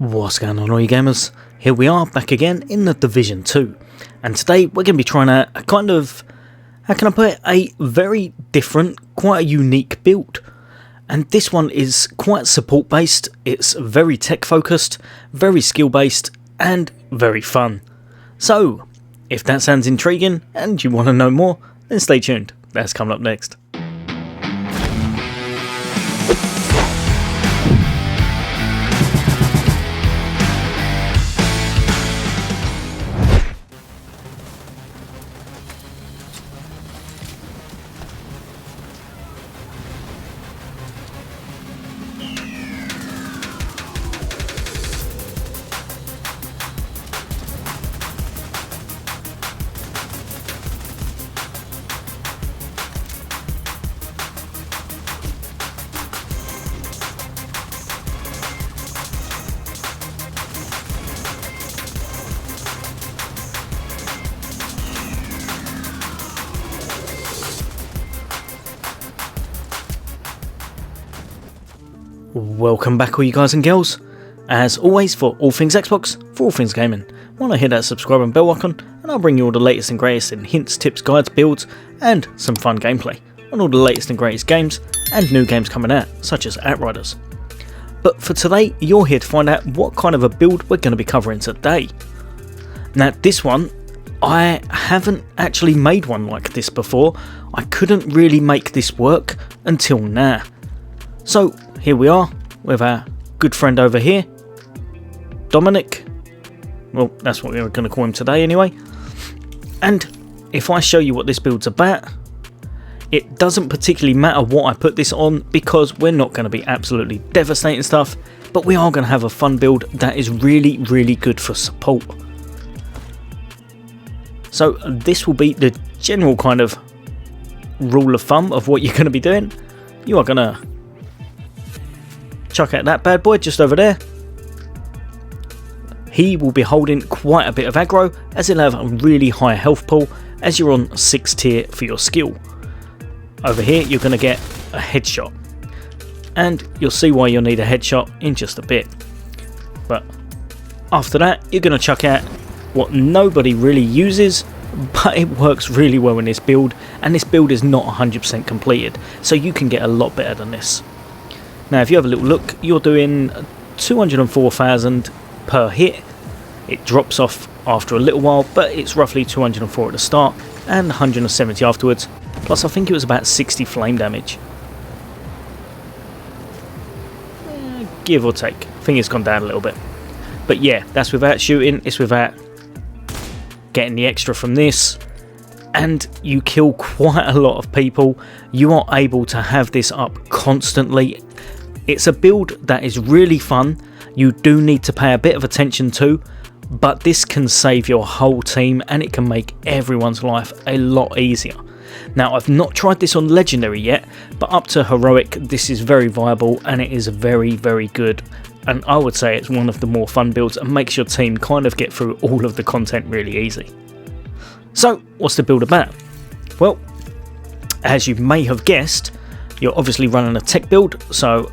What's going on, all you gamers? Here we are back again in the Division 2, and today we're going to be trying a kind of, how can I put it, a very different, quite a unique build. And this one is quite support based, it's very tech focused, very skill based, and very fun. So, if that sounds intriguing and you want to know more, then stay tuned, that's coming up next. Welcome back, all you guys and girls. As always, for all things Xbox, for all things gaming, why not hit that subscribe and bell icon, and I'll bring you all the latest and greatest in hints, tips, guides, builds, and some fun gameplay on all the latest and greatest games and new games coming out, such as Outriders. But for today, you're here to find out what kind of a build we're going to be covering today. Now, this one, I haven't actually made one like this before. I couldn't really make this work until now. So, here we are with our good friend over here, Dominic. Well, that's what we're going to call him today anyway. And if I show you what this build's about, it doesn't particularly matter what I put this on because we're not going to be absolutely devastating stuff, but we are going to have a fun build that is really, really good for support. So this will be the general kind of rule of thumb of what you're going to be doing. You are going to chuck out that bad boy just over there. He will be holding quite a bit of aggro as he'll have a really high health pool as you're on 6th tier for your skill. Over here you're going to get a headshot, and you'll see why you'll need a headshot in just a bit. But after that you're going to chuck out what nobody really uses, but it works really well in this build, and this build is not 100% completed, so you can get a lot better than this. Now if you have a little look, you're doing 204,000 per hit. It drops off after a little while, but it's roughly 204 at the start and 170 afterwards, plus I think it was about 60 flame damage. Give or take, I think it's gone down a little bit. But yeah, that's without shooting, it's without getting the extra from this, and you kill quite a lot of people. You are able to have this up constantly. It's a build that is really fun. You do need to pay a bit of attention to, but this can save your whole team and it can make everyone's life a lot easier. Now, I've not tried this on Legendary yet, but up to Heroic this is very viable and it is very, very good. And I would say it's one of the more fun builds and makes your team kind of get through all of the content really easy. So, what's the build about? Well, as you may have guessed, you're obviously running a tech build, so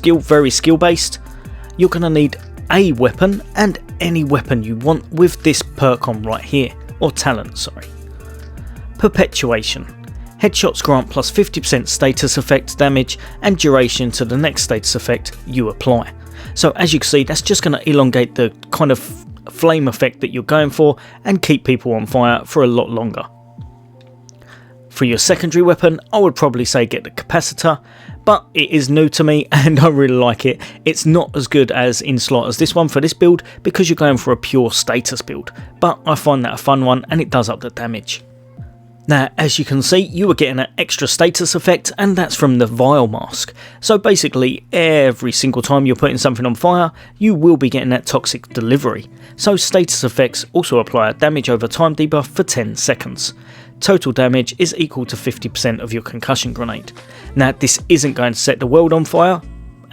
very skill based. You're going to need a weapon and any weapon you want with this perk on right here, or talent, sorry. Perpetuation. Headshots grant plus 50% status effect damage and duration to the next status effect you apply. So as you can see, that's just going to elongate the kind of flame effect that you're going for and keep people on fire for a lot longer. For your secondary weapon, I would probably say get the capacitor, but it is new to me and I really like it. It's not as good as in slot as this one for this build because you're going for a pure status build, but I find that a fun one and it does up the damage. Now, as you can see, you are getting an extra status effect, and that's from the Vial Mask. So basically, every single time you're putting something on fire, you will be getting that toxic delivery. So status effects also apply a damage over time debuff for 10 seconds. Total damage is equal to 50% of your concussion grenade. Now, this isn't going to set the world on fire,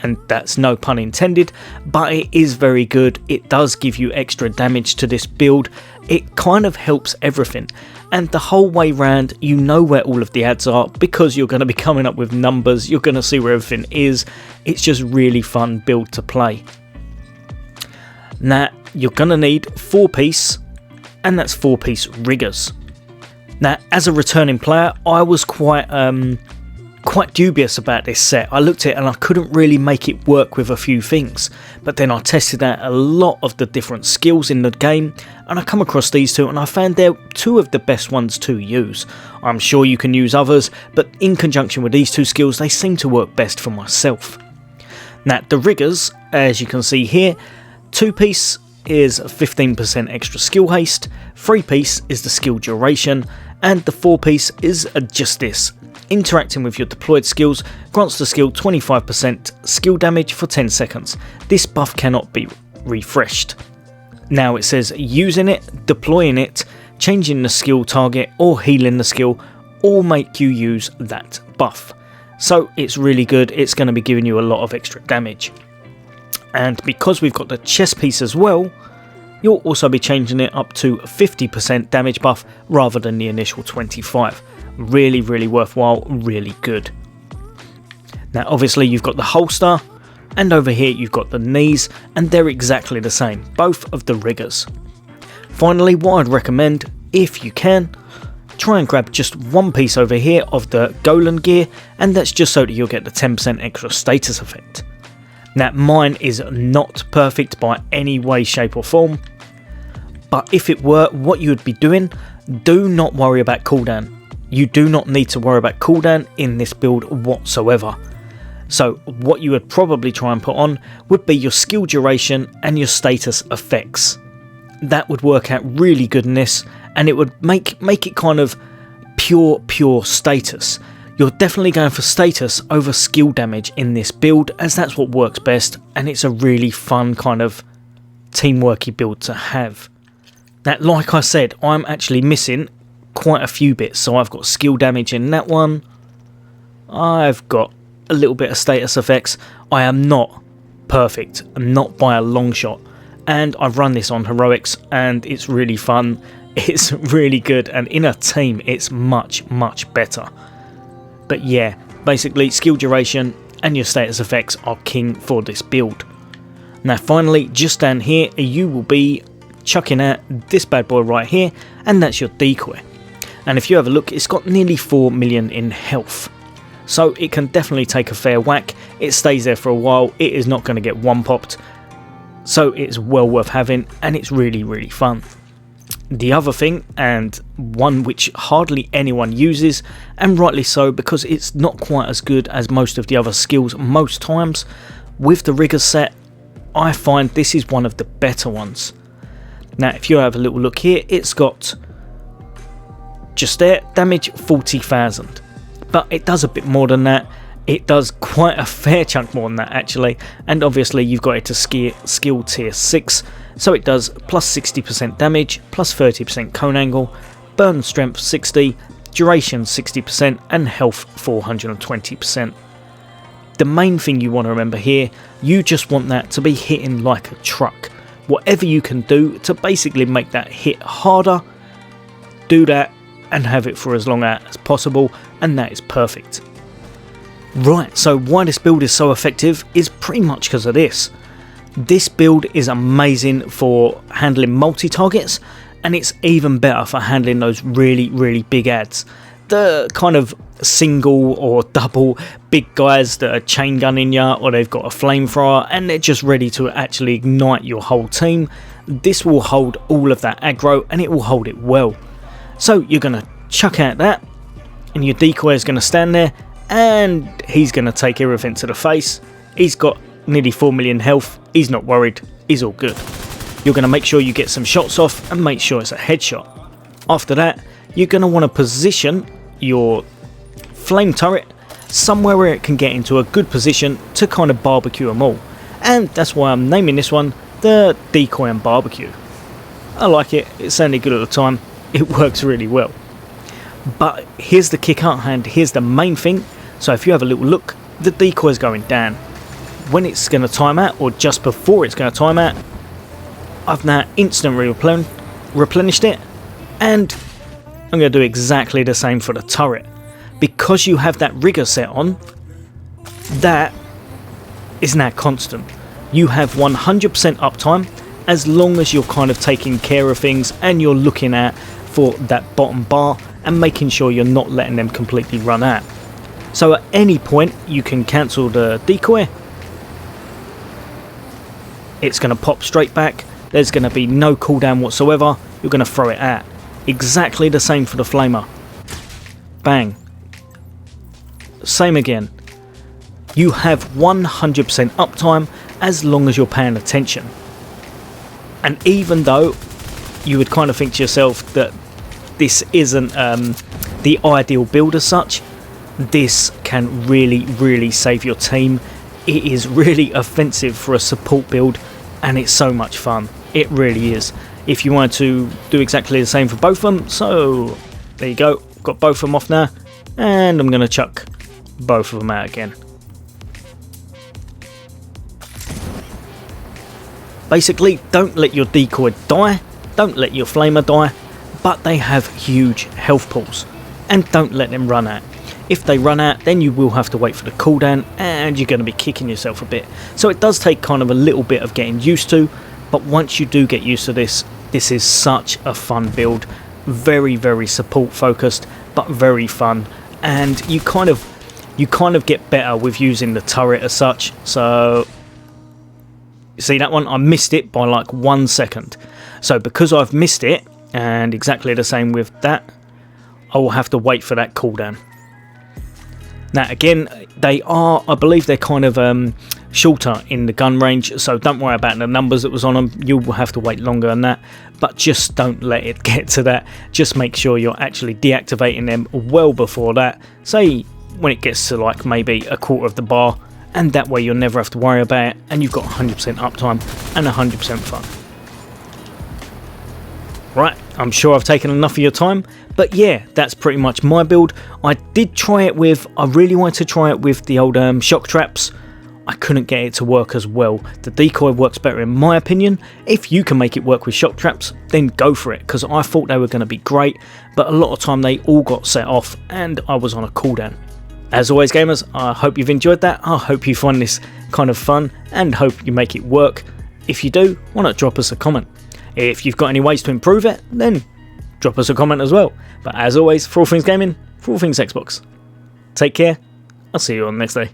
and that's no pun intended, but it is very good. It does give you extra damage to this build. It kind of helps everything, and the whole way round you know where all of the ads are because you're going to be coming up with numbers, you're going to see where everything is. It's just really fun build to play. Now you're going to need 4-piece, and that's 4-piece riggers. Now as a returning player, I was quite dubious about this set. I looked at it and I couldn't really make it work with a few things, but then I tested out a lot of the different skills in the game and I come across these two and I found they're two of the best ones to use. I'm sure you can use others, but in conjunction with these two skills they seem to work best for myself. Now the riggers, as you can see here, 2-piece is 15% extra skill haste, 3-piece is the skill duration, and the 4-piece is just this. Interacting with your deployed skills grants the skill 25% skill damage for 10 seconds. This buff cannot be refreshed. Now it says using it, deploying it, changing the skill target or healing the skill all make you use that buff. So it's really good, it's going to be giving you a lot of extra damage. And because we've got the chest piece as well, you'll also be changing it up to 50% damage buff rather than the initial 25. Really, really worthwhile, really good. Now obviously you've got the holster, and over here you've got the knees, and they're exactly the same, both of the riggers. Finally, what I'd recommend, if you can, try and grab just 1 piece over here of the golem gear, and that's just so that you'll get the 10% extra status effect. Now mine is not perfect by any way, shape or form, but if it were, what you would be doing, do not worry about cooldown. You do not need to worry about cooldown in this build whatsoever. So what you would probably try and put on would be your skill duration and your status effects. That would work out really good in this, and it would make it kind of pure status. You're definitely going for status over skill damage in this build, as that's what works best, and it's a really fun kind of teamworky build to have. Now, like I said, I'm actually missing quite a few bits, so I've got skill damage in that one, I've got a little bit of status effects. I am not perfect, I'm not by a long shot, and I've run this on heroics and it's really fun, it's really good, and in a team it's much better. But yeah, basically skill duration and your status effects are king for this build. Now finally, just down here you will be chucking out this bad boy right here, and that's your decoy. And if you have a look, it's got nearly 4 million in health, so it can definitely take a fair whack. It stays there for a while, it is not going to get one popped, so it's well worth having, and it's really fun. The other thing, and one which hardly anyone uses, and rightly so because it's not quite as good as most of the other skills most times, with the riggers set, I find this is one of the better ones. Now if you have a little look here, it's got just there, damage 40,000, but it does a bit more than that. It does quite a fair chunk more than that actually, and obviously you've got it to skill tier 6, so it does plus 60% damage, plus 30% cone angle, burn strength 60, duration 60%, and health 420%. The main thing you want to remember here, you just want that to be hitting like a truck. Whatever you can do to basically make that hit harder, do that and have it for as long as possible, and that is perfect. Right, so why this build is so effective is pretty much because of this. This build is amazing for handling multi-targets, and it's even better for handling those really big adds. The kind of single or double big guys that are chain gunning you, or they've got a flamethrower and they're just ready to actually ignite your whole team. This will hold all of that aggro, and it will hold it well. So you're going to chuck out that, and your decoy is going to stand there, and he's going to take everything to the face. He's got nearly 4 million health, he's not worried, he's all good. You're going to make sure you get some shots off and make sure it's a headshot. After that, you're going to want to position your flame turret somewhere where it can get into a good position to kind of barbecue them all. And that's why I'm naming this one the Decoy and Barbecue. I like it, it sounded good at the time, it works really well. But here's the kicker, and here's the main thing. So if you have a little look, the decoy is going down. When it's going to time out, or just before it's going to time out, I've now instantly replenished it, and I'm going to do exactly the same for the turret. Because you have that rigger set on, that is now constant. You have 100% uptime, as long as you're kind of taking care of things and you're looking at for that bottom bar and making sure you're not letting them completely run out. So at any point you can cancel the decoy. It's going to pop straight back. There's going to be no cooldown whatsoever. You're going to throw it out. Exactly the same for the flamer. Bang. Same again. You have 100% uptime as long as you're paying attention. And even though you would kind of think to yourself that this isn't the ideal build as such, this can really save your team. It is really offensive for a support build, and it's so much fun. It really is. If you wanted to do exactly the same for both of them, so there you go, got both of them off now, and I'm going to chuck both of them out again. Basically, don't let your decoy die, don't let your flamer die, but they have huge health pools, and don't let them run out. If they run out, then you will have to wait for the cooldown, and you're going to be kicking yourself a bit. So it does take kind of a little bit of getting used to, but once you do get used to this, this is such a fun build. Very support focused, but very fun, and you kind of get better with using the turret as such. So see that one, I missed it by like 1 second. So because I've missed it, and exactly the same with that, I will have to wait for that cooldown. Now again, they are, I believe they're kind of shorter in the gun range, so don't worry about the numbers that was on them. You will have to wait longer than that, but just don't let it get to that. Just make sure you're actually deactivating them well before that, say when it gets to like maybe a quarter of the bar, and that way you'll never have to worry about it, and you've got 100% uptime and 100% fun. Right, I'm sure I've taken enough of your time, but yeah, that's pretty much my build. I did try it with, I really wanted to try it with the old shock traps. I couldn't get it to work as well. The decoy works better in my opinion. If you can make it work with shock traps, then go for it, because I thought they were going to be great, but a lot of time they all got set off and I was on a cooldown. As always gamers, I hope you've enjoyed that. I hope you find this kind of fun and hope you make it work. If you do, why not drop us a comment? If you've got any ways to improve it, then drop us a comment as well. But as always, for all things gaming, for all things Xbox, take care. I'll see you on the next day.